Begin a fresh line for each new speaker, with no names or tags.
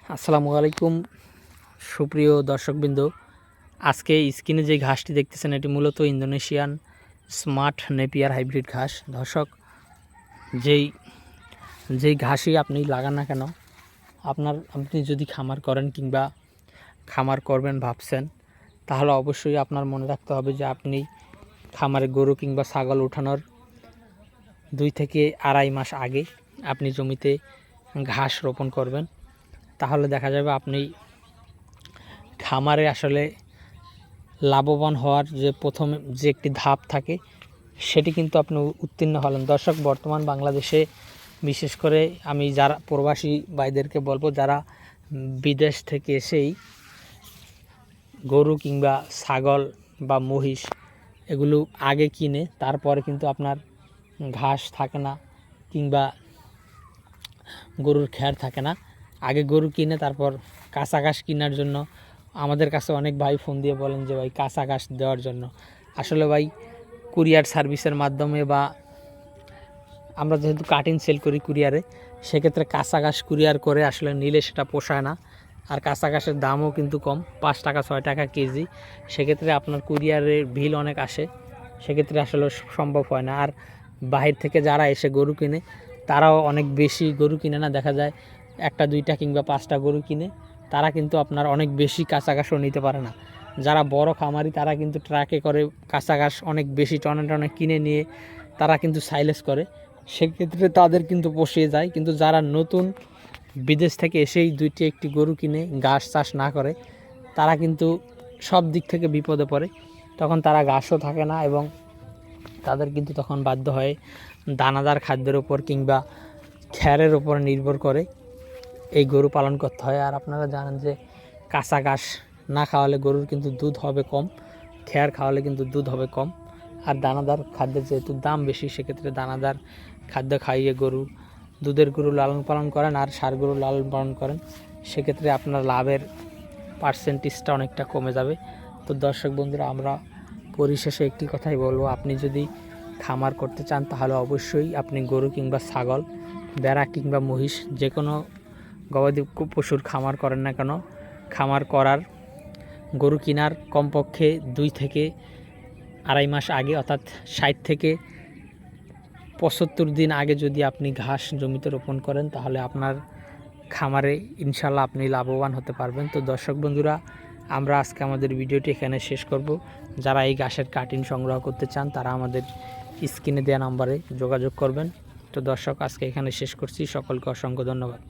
আসসালামু আলাইকুম সুপ্রিয় দর্শকবৃন্দ। আজকে স্ক্রিনে যে ঘাসটি দেখতেছেন এটি মূলত ইন্দোনেশিয়ান স্মার্ট নেপিয়ার হাইব্রিড ঘাস। দর্শক, যেই যেই ঘাসই আপনি লাগান না কেন, আপনি যদি খামার করেন কিংবা খামার করবেন ভাবছেন, তাহলে অবশ্যই আপনার মনে রাখতে হবে যে আপনি খামারে গরু কিংবা ছাগল উঠানোর 2 থেকে 2.5 মাস আগে আপনি জমিতে ঘাস রোপণ করবেন। তাহলে দেখা যাবে আপনি খামারে আসলে লাভবান হওয়ার যে প্রথম যে একটি ধাপ থাকে সেটি কিন্তু আপনি উত্তীর্ণ হলেন। দর্শক, বর্তমান বাংলাদেশে বিশেষ করে আমি যারা প্রবাসী ভাইদেরকে বলবো, যারা বিদেশ থেকে এসেই গরু কিংবা ছাগল বা মহিষ এগুলো আগে কিনে তারপরে কিন্তু আপনার ঘাস থাকে না কিংবা গরুর খ্যার থাকে না। আগে গরু কিনে তারপর কাঁচা ঘাস কেনার জন্য আমাদের কাছে অনেক ভাই ফোন দিয়ে বলেন যে ভাই কাঁচা ঘাস দেওয়ার জন্য। আসলে ভাই কুরিয়ার সার্ভিসের মাধ্যমে বা আমরা যেহেতু কাটিং সেল করি কুরিয়ারে, সেক্ষেত্রে কাঁচা ঘাস কুরিয়ার করে আসলে নিলে সেটা পোষায় না। আর কাঁচা ঘাসের দামও কিন্তু কম, 5 টাকা 6 টাকা কেজি। সেক্ষেত্রে আপনার কুরিয়ারের বিল অনেক আসে, সেক্ষেত্রে আসলে সম্ভব হয় না। আর বাহির থেকে যারা এসে গরু কিনে তারাও অনেক বেশি গরু কিনে না, দেখা যায় 1টা 2টা কিংবা 5টা গরু কিনে, তারা কিন্তু আপনার অনেক বেশি কাঁচা ঘাসও নিতে পারে না। যারা বড় খামারি তারা কিন্তু ট্রাকে করে কাঁচা ঘাস অনেক বেশি টনে টনে কিনে নিয়ে তারা কিন্তু সাইলেজ করে, সেক্ষেত্রে তাদের কিন্তু পোষিয়ে যায়। কিন্তু যারা নতুন বিদেশ থেকে এসেই 2টি 1টি গরু কিনে ঘাস চাষ না করে, তারা কিন্তু সব দিক থেকে বিপদে পড়ে। তখন তারা ঘাসও থাকে না এবং তাদের কিন্তু তখন বাধ্য হয় দানাদার খাদ্যের ওপর কিংবা খ্যারের ওপর নির্ভর করে এই গরু পালন করতে হয়। আর আপনারা জানেন যে কাঁচা ঘাস না খাওয়ালে গরুর কিন্তু দুধ হবে কম, খ্যার খাওয়ালে কিন্তু দুধ হবে কম। আর দানাদার খাদ্যের যেহেতু দাম বেশি, সেক্ষেত্রে দানাদার খাদ্য খাইয়ে দুধের গরু লালন পালন করেন আর ষাঁড় গরু লালন পালন করেন, সেক্ষেত্রে আপনার লাভের পার্সেন্টেজটা অনেকটা কমে যাবে। তো দর্শক বন্ধুরা, আমরা পরিশেষে একটি কথাই বলবো, আপনি যদি খামার করতে চান তাহলে অবশ্যই আপনি গরু কিংবা ছাগল, ভেড়া কিংবা মহিষ, যে কোনো গবাদি পশুর খামার করেন না কেন, খামার করার গরু কেনার কমপক্ষে 2 থেকে 2.5 মাস আগে, অর্থাৎ 60 থেকে 75 দিন আগে যদি আপনি ঘাস জমিতে রোপণ করেন, তাহলে আপনার খামারে ইনশাল্লাহ আপনি লাভবান হতে পারবেন। তো দর্শক বন্ধুরা, আমরা আজকে আমাদের ভিডিওটি এখানে শেষ করব। যারা এই ঘাসের কাটিং সংগ্রহ করতে চান তারা আমাদের স্ক্রিনে দেওয়া নাম্বারে যোগাযোগ করবেন। তো দর্শক, আজকে এখানে শেষ করছি। সকলকে অসংখ্য ধন্যবাদ।